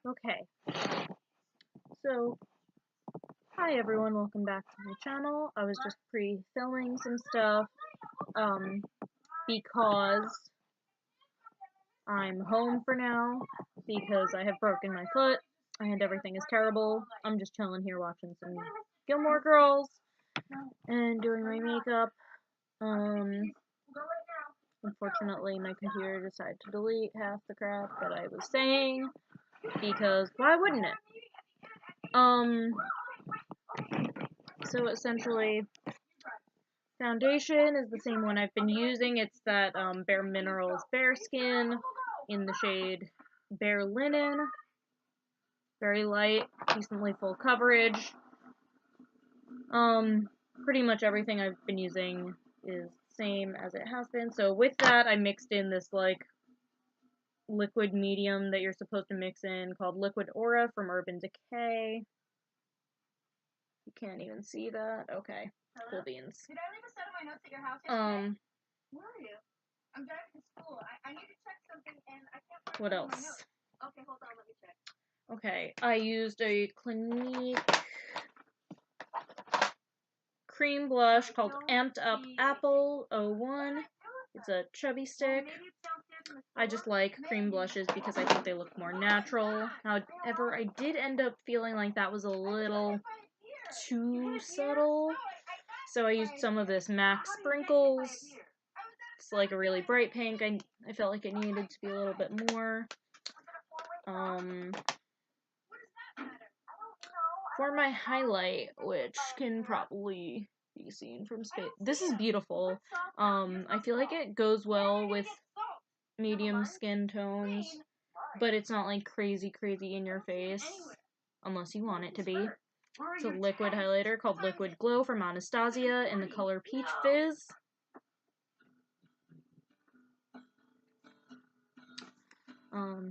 Okay, so hi everyone, welcome back to my channel. I was just pre-filming some stuff, because I'm home for now, because I have broken my foot, and everything is terrible. I'm just chilling here watching some Gilmore Girls, and doing my makeup. Unfortunately, my computer decided to delete half the crap that I was saying, because why wouldn't it? So essentially, foundation is the same one I've been using. It's that Bare Minerals Bare Skin in the shade Bare Linen. Very light, decently full coverage. Pretty much everything I've been using is the same as it has been. So with that, I mixed in this like liquid medium that you're supposed to mix in called Liquid Aura from Urban Decay. You can't even see that. Okay. Cool beans. Did I leave a set of my notes at your house yesterday? Where are you? I'm driving to school. I need to check something and I can't find What my else? notes. Okay, hold on, let me check. Okay, I used a Clinique cream blush called Amped Up Apple 01. It's a chubby stick. I just like cream blushes because I think they look more natural. However, I did end up feeling like that was a little too subtle. So I used some of this MAC Sprinkles. It's like a really bright pink. I felt like it needed to be a little bit more. For my highlight, which can probably be seen from space. This is beautiful. I feel like it goes well with medium skin tones, but it's not like crazy in your face, unless you want it to be. It's a liquid highlighter called Liquid Glow from Anastasia in the color Peach Fizz.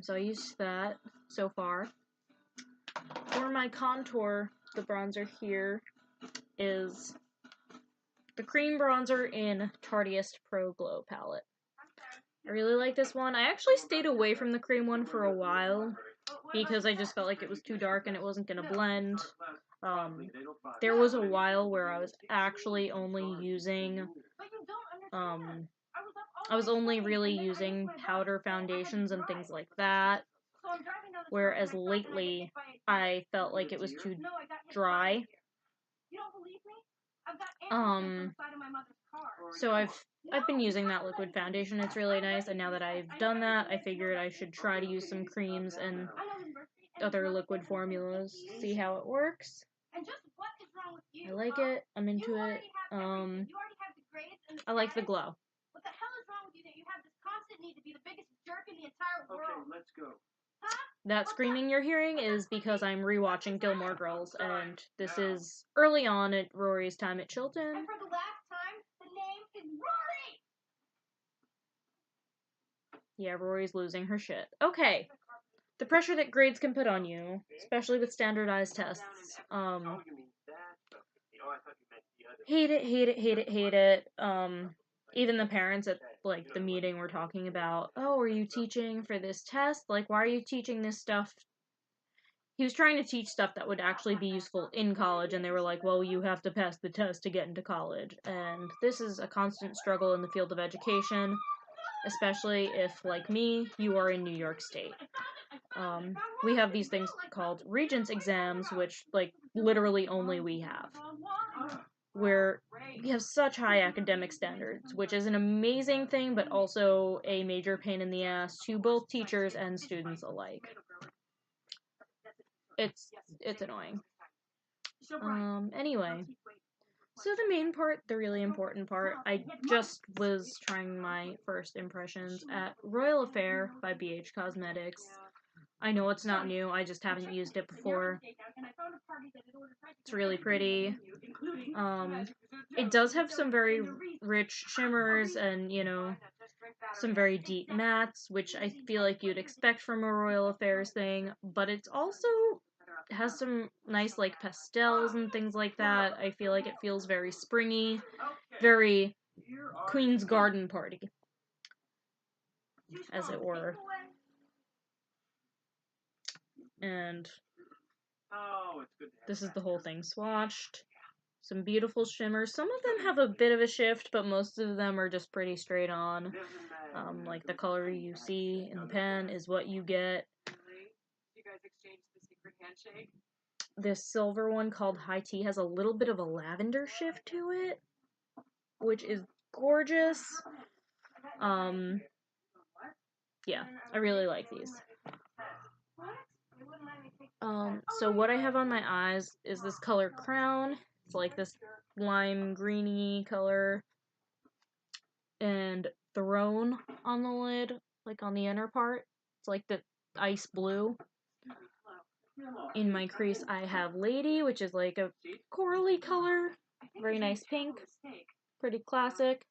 So I used that so far. For my contour, the bronzer here is the cream bronzer in Tarteist Pro Glow palette. I really like this one. I actually stayed away from the cream one for a while because I just felt like it was too dark and it wasn't going to blend. There was a while where I was actually only using, I was only really using powder foundations and things like that, whereas lately I felt like it was too dry. So I've been using that liquid foundation. It's really nice, and now that I've done that, I figured I should try to use some creams and other liquid formulas, see how it works. I like it. I'm into it. I like the glow. What the hell is wrong with you that you have this constant need to be the biggest jerk in the entire world? Okay, let's go. That screaming you're hearing is because I'm rewatching Gilmore Girls, and this is early on at Rory's time at Chilton. And for the last time, the name is Rory! Yeah, Rory's losing her shit. Okay. The pressure that grades can put on you, especially with standardized tests. Hate it. Even the parents at, like, the meeting were talking about, oh, are you teaching for this test? Like, why are you teaching this stuff? He was trying to teach stuff that would actually be useful in college, and they were like, well, you have to pass the test to get into college. And this is a constant struggle in the field of education, especially if, like me, you are in New York State. We have these things called Regents exams, which, like, literally only we have, where we have such high academic standards, which is an amazing thing, but also a major pain in the ass to both teachers and students alike. It's annoying. Anyway, so the main part, the really important part, I just was trying my first impressions at Royal Affair by BH Cosmetics. I know it's not new, I just haven't used it before. It's really pretty. It does have some very rich shimmers and, you know, some very deep mattes, which I feel like you'd expect from a Royal Affairs thing, but it's also has some nice, like, pastels and things like that. I feel like it feels very springy, very Queen's Garden Party, as it were. And this is the whole thing swatched. Some beautiful shimmers. Some of them have a bit of a shift, but most of them are just pretty straight on. Like the color you see in the pen is what you get. You guys exchanged the secret handshake? This silver one called High Tea has a little bit of a lavender shift to it, which is gorgeous. Yeah, I really like these. So what I have on my eyes is this color Crown. It's like this lime greeny color, and Throne on the lid, like on the inner part. It's like the ice blue. In my crease, I have Lady, which is like a corally color, very nice pink, pretty classic.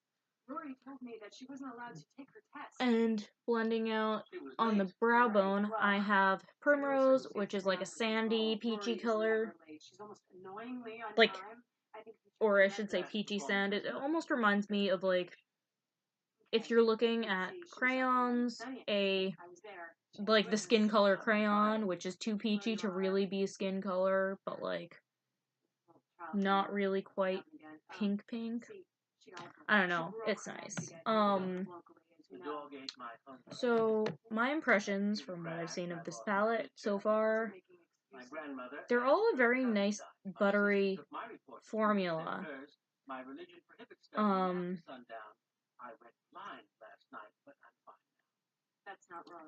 Rory told me that she wasn't allowed to take her test. And blending out on the brow bone, I have Primrose, which is like a sandy, peachy color. Like, or I should say peachy sand. It almost reminds me of, like, if you're looking at crayons, like the skin color crayon, which is too peachy to really be skin color, but like not really quite pink. I don't know. It's nice. So my impressions from what I've seen of this palette so far, they're all a very nice buttery formula.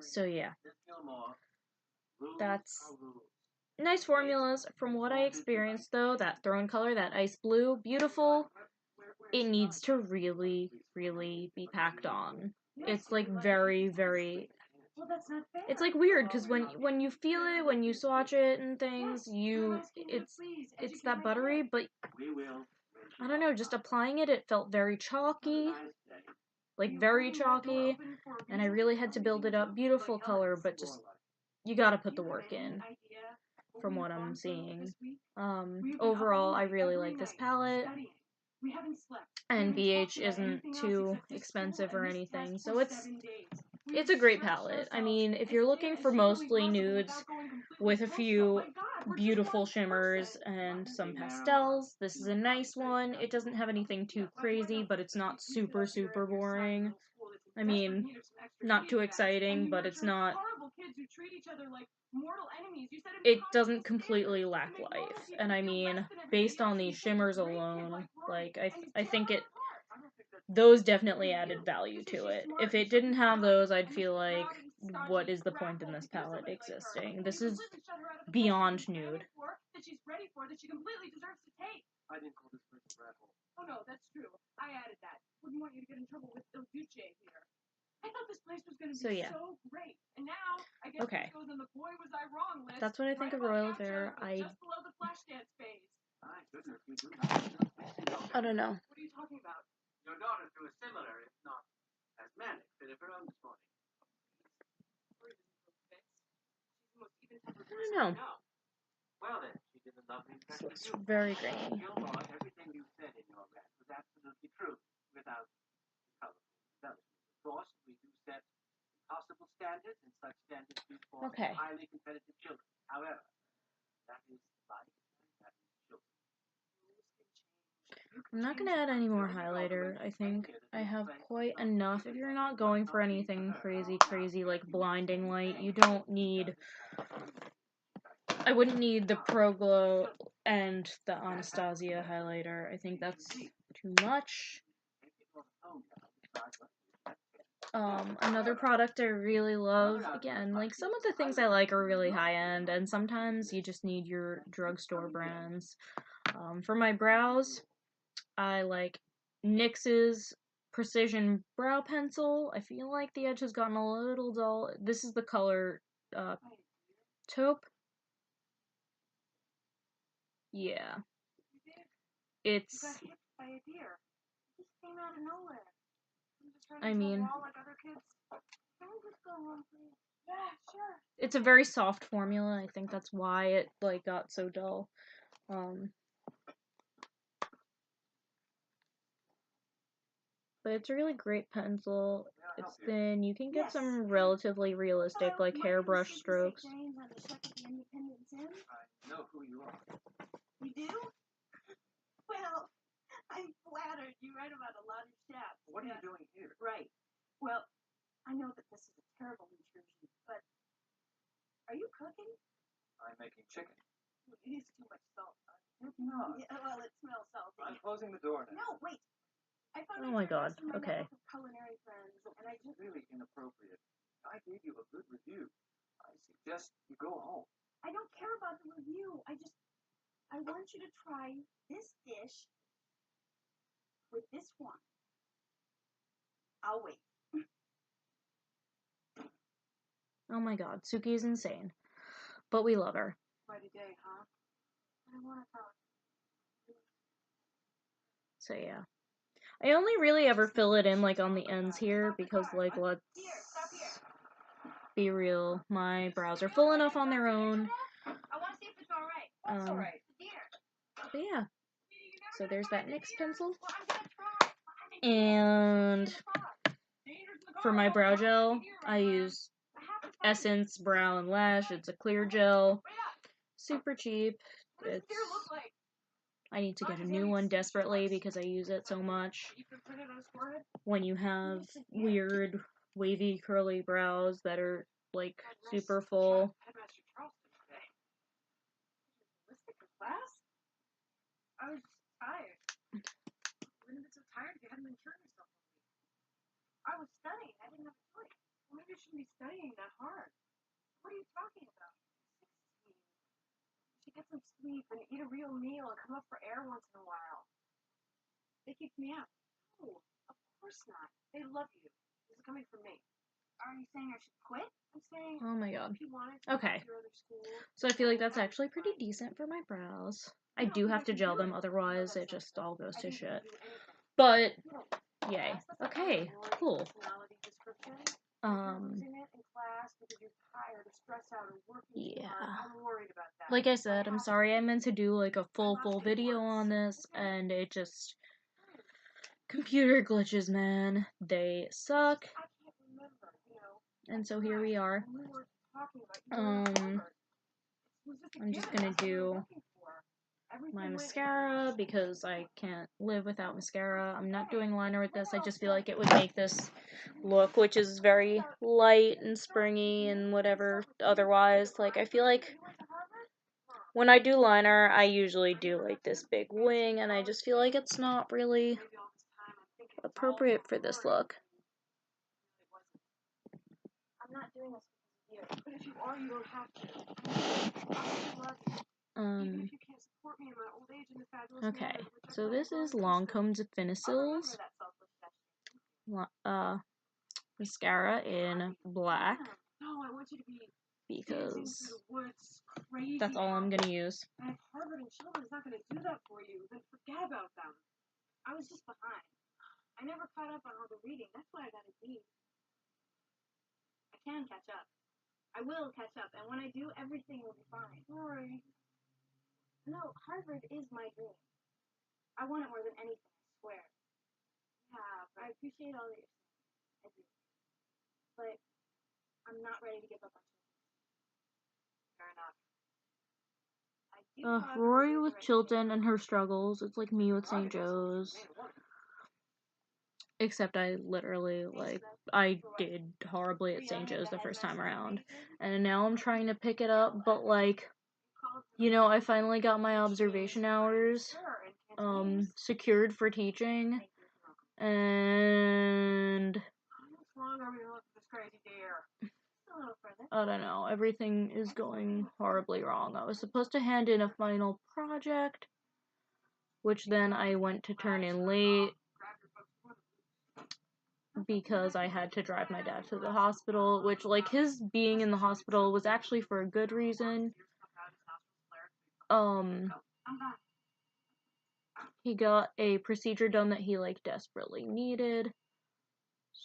So yeah, that's nice formulas. From what I experienced though, that throne color, that ice blue, beautiful. It needs to really, really be packed on. It's like very, very. It's like weird because when you feel it, when you swatch it and things, it's that buttery, but I don't know. Just applying it, it felt very chalky, like very chalky, and I really had to build it up. Beautiful color, but just you gotta put the work in. From what I'm seeing, overall, I really like this palette. And BH isn't too expensive or anything, so it's a great palette. I mean, if you're looking for mostly nudes with a few beautiful shimmers and some pastels, this is a nice one. It doesn't have anything too crazy, but it's not super, super boring. I mean, not too exciting, but it's not. It doesn't completely lack life. And I mean, based on these shimmers alone, like, I think those definitely added value to it. If it didn't have those, I'd feel like, what is the point in this palette existing? This is beyond nude. I didn't call this place a rat hole. Oh no, that's true. I added that. Wouldn't want you to get in trouble with Il Duce here. I thought this place was going to be so great, and now I guess this goes on the boy was I wrong list. That's what I think of Royal Fair. Just below the flash dance phase. My goodness, you do I don't know. What are you talking about? Your daughter threw a similar, if not as manic, fit of her own this morning. I don't know. Well then, she did a lovely This looks very grainy. Gilmore, everything you said in your rant was absolutely true, without colorful embellishment. Of course, we do set impossible standards, and such standards do for highly competitive children. However, that is life, and that is children. I'm not going to add any more highlighter. I think I have quite enough. If you're not going for anything crazy, like blinding light, you don't need... I wouldn't need the Pro Glow and the Anastasia highlighter. I think that's too much. Another product I really love, again, like some of the things I like are really high-end, and sometimes you just need your drugstore brands. For my brows, I like NYX's Precision Brow Pencil. I feel like the edge has gotten a little dull. This is the color, taupe. Yeah. It's... I mean... It's a very soft formula. I think that's why it, like, got so dull. But it's a really great pencil. it's thin. You can get some relatively realistic, like, hairbrush strokes. I know who you are. You do? Well, I'm flattered. You write about a lot of chefs. What are you doing here? Right. Well, I know that this is a terrible intrusion, but are you cooking? I'm making chicken. It is too much salt. It's not. Yeah, well, it smells salty. I'm closing the door now. No, wait. I found Oh my god, okay. Culinary friends, and I just really inappropriate. I gave you a good review. I suggest you go home. I don't care about the review. I want you to try this dish with this one. I'll wait. Oh my god, Suki is insane. But we love her. Quite a day, huh? I want to talk. So yeah. I only really ever fill it in, like, on the ends here, because, like, let's be real, my brows are full enough on their own. I want to see if it's alright. What's alright? But yeah. So there's that NYX pencil. And for my brow gel, I use Essence Brow and Lash. It's a clear gel. Super cheap. I need to get a new one desperately because I use it so much. When you have weird, wavy, curly brows that are, like, super full. I was just tired. You wouldn't have been so tired if you hadn't been curing yourself all week. I was studying. I didn't have a choice. Well, maybe you shouldn't be studying that hard. What are you talking about? 16. You should get some sleep and eat a real meal and come up for air once in a while. They kicked me out. No, of course not. They love you. This is coming from me. Are you saying I should quit? I'm saying. Oh my god. If you wanted to Okay. your other school, So I feel like that's actually pretty decent for my brows. I do have to gel them, otherwise it just all goes to shit. But, yay. Okay, cool. Yeah. Like I said, I'm sorry I meant to do, like, a full video on this, and it just... Computer glitches, man. They suck. And so here we are. I'm just gonna do my mascara because I can't live without mascara. I'm not doing liner with this. I just feel like it would make this look, which is very light and springy and whatever otherwise. Like, I feel like when I do liner, I usually do, like, this big wing, and I just feel like it's not really appropriate for this look. I'm not doing this because of you. But if you are, you don't have to. I love you. Even if you can't support me in my old age in the fabulous Okay, manner, so this is Lancome Definicils mascara in black, no, I want you to be because that's all I'm gonna use. And if Harvard and Children's not gonna do that for you, then forget about them. I was just behind. I never caught up on all the reading. That's why I got a D. I can catch up. I will catch up, and when I do, everything will be fine. Sorry. No, Harvard is my dream. I want it more than anything, I swear. Yeah, but I appreciate all that you're saying. I do. But I'm not ready to give up on children. Fair enough. Rory with Chilton and her struggles. It's like me with St. Joe's. Except I literally, like, I did horribly at St. Joe's the first time around. And now I'm trying to pick it up, but, like, you know, I finally got my observation hours, secured for teaching. And I don't know, everything is going horribly wrong. I was supposed to hand in a final project, which then I went to turn in late because I had to drive my dad to the hospital, which, like, his being in the hospital was actually for a good reason. He got a procedure done that he, like, desperately needed.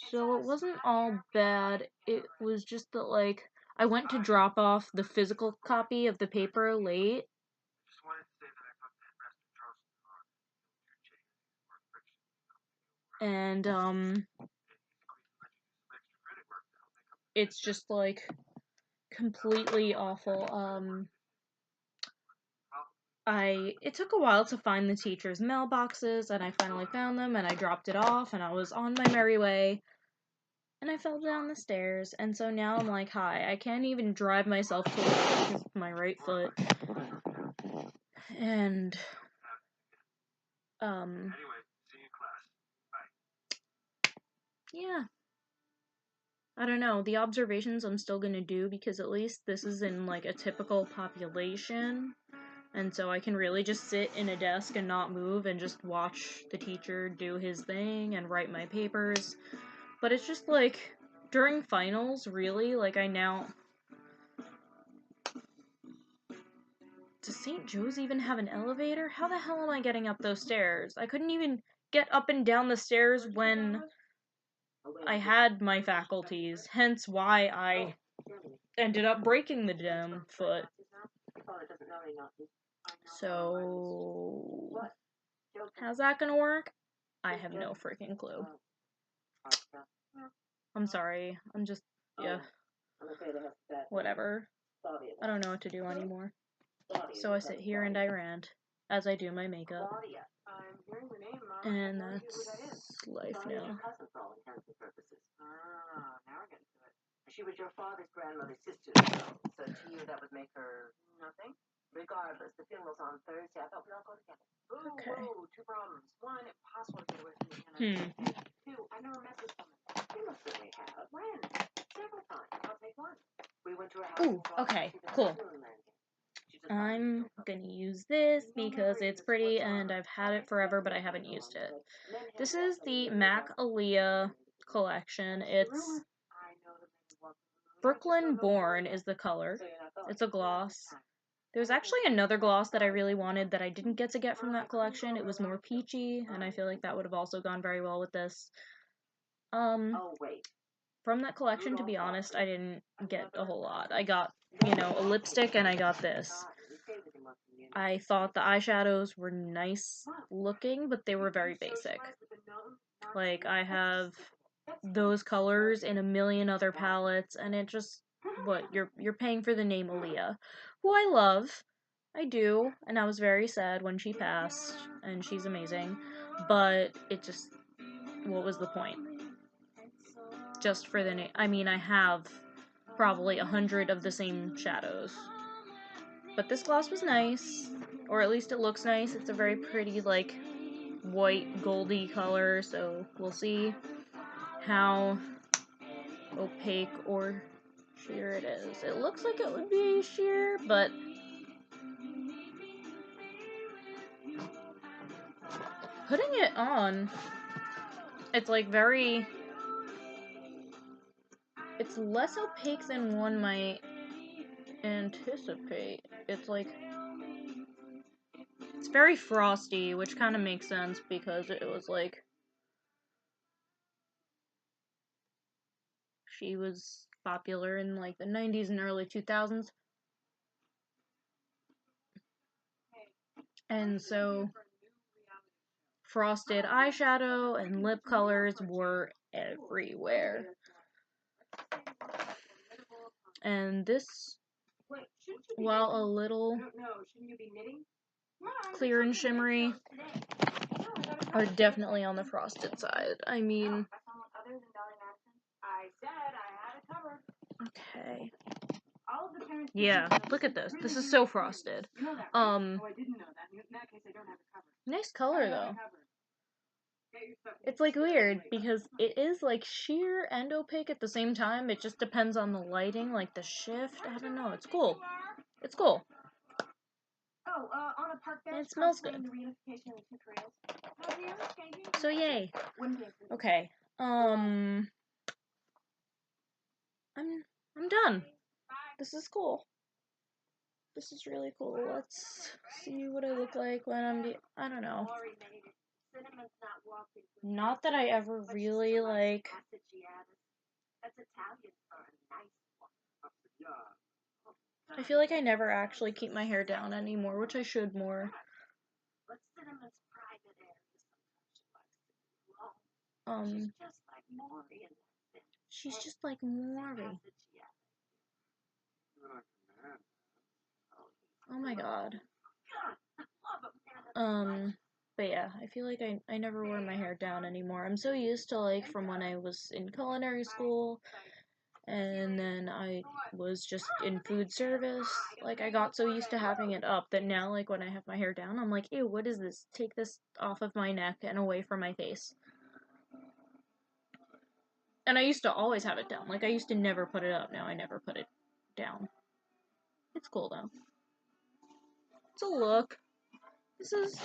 So it wasn't all bad. It was just that, like, I went to drop off the physical copy of the paper late. And, it's just, like, completely awful. It took a while to find the teacher's mailboxes, and I finally found them, and I dropped it off, and I was on my merry way, and I fell down the stairs, and so now I'm like, hi, I can't even drive myself to work because of my right foot, and, yeah. I don't know, the observations I'm still gonna do, because at least this is in, like, a typical population, and so I can really just sit in a desk and not move and just watch the teacher do his thing and write my papers. But it's just, like, during finals, really, like, Does St. Joe's even have an elevator? How the hell am I getting up those stairs? I couldn't even get up and down the stairs when I had my faculties, hence why I ended up breaking the damn foot. So, how's that gonna work? I have no freaking clue. I'm sorry. I'm just, yeah. Whatever. I don't know what to do anymore. So I sit here and I rant as I do my makeup. And that's life now. She was your father's grandmother's sister, so to you that would make her nothing. Regardless, the funeral's on Thursday. I thought we'd all go together. Ooh, okay. Whoa, two problems. One, impossible to get away from Hannah. Two, I never met this woman. You must certainly have. When? Several times. I'll take one. We went to her house. Ooh, okay, cool. I'm gonna use this because it's pretty and I've had it forever, but I haven't used it. This is the MAC Aaliyah collection. It's Brooklyn Born is the color. It's a gloss. There's actually another gloss that I really wanted that I didn't get from that collection. It was more peachy, and I feel like that would have also gone very well with this. From that collection, to be honest, I didn't get a whole lot. I got, a lipstick, and I got this. I thought the eyeshadows were nice looking, but they were very basic. Like, I have those colors in a million other palettes, and it just, you're paying for the name Aaliyah, who I love. I do, and I was very sad when she passed, and she's amazing, but it just, what was the point? Just for the name. I mean, I have probably 100 of the same shadows. But this gloss was nice, or at least it looks nice. It's a very pretty, like, white, goldy color, so we'll see how opaque or sheer it is. It looks like it would be sheer, but putting it on, it's like it's less opaque than one might anticipate. It's like, it's very frosty, which kind of makes sense because it was like, she was popular in like the 90s and early 2000s. And so frosted eyeshadow and lip colors were everywhere. And this, while a little clear and shimmery, are definitely on the frosted side. I mean, okay. Yeah, look at this. This is so frosted. Nice color though. It's like weird because it is like sheer and opaque at the same time. It just depends on the lighting, like the shift. I don't know. It's cool. It's cool. And it smells good. So yay. Okay. I'm done. This is cool. This is really cool. Let's see what I look like when I don't know. Not that I ever really, like... I feel like I never actually keep my hair down anymore, which I should more. She's just like Maury. Oh my god. But yeah, I feel like I never wear my hair down anymore. I'm so used to like from when I was in culinary school and then I was just in food service. Like I got so used to having it up that now like when I have my hair down, I'm like, ew, what is this? Take this off of my neck and away from my face. And I used to always have it down. Like I used to never put it up. Now I never put it down. It's cool though. It's a look. This is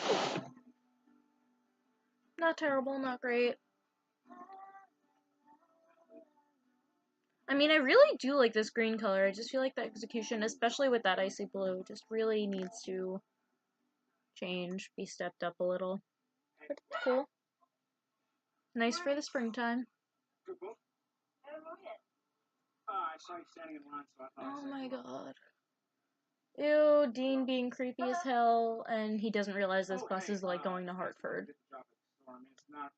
not terrible, not great. I mean, I really do like this green color. I just feel like the execution, especially with that icy blue, just really needs to change, be stepped up a little. But it's cool. Nice for the springtime. Oh my god. Ew, Dean being creepy as hell, and he doesn't realize this bus is like going to Hartford. It's not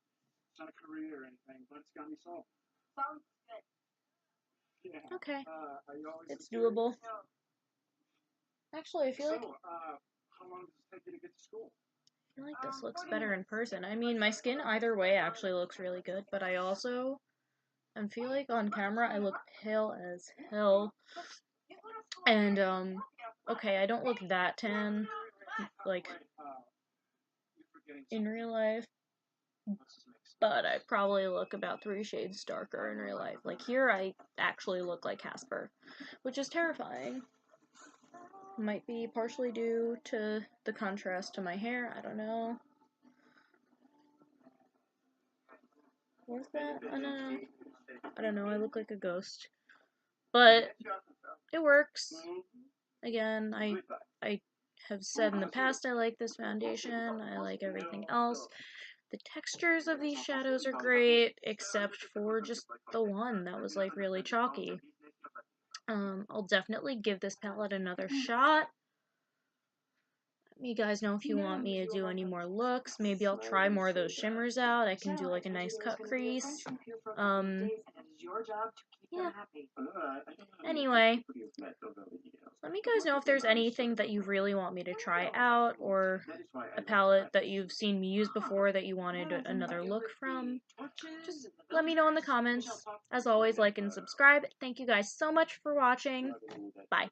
a career or anything, but it's got me solved. Yeah. Okay. It's doable. Actually, I feel like how long does it take you to get to school? I feel like this looks better in person. I mean, my skin either way actually looks really good, but I also feel like on camera I look pale as hell. And okay, I don't look that tan like in real life, but I probably look about 3 shades darker in real life. Like here I actually look like Casper, which is terrifying. Might be partially due to the contrast to my hair, I don't know. What's that? I don't know, I look like a ghost. But it works. Again, I have said in the past I like this foundation, I like everything else. The textures of these shadows are great, except for just the one that was like really chalky. I'll definitely give this palette another shot. Let me guys know if you want me to do any more looks. Maybe I'll try more of those shimmers out. I can do like a nice cut crease. Yeah. Anyway, let me guys know if there's anything that you really want me to try out, or a palette that you've seen me use before that you wanted another look from. Just let me know in the comments. As always, like and subscribe. Thank you guys so much for watching. Bye.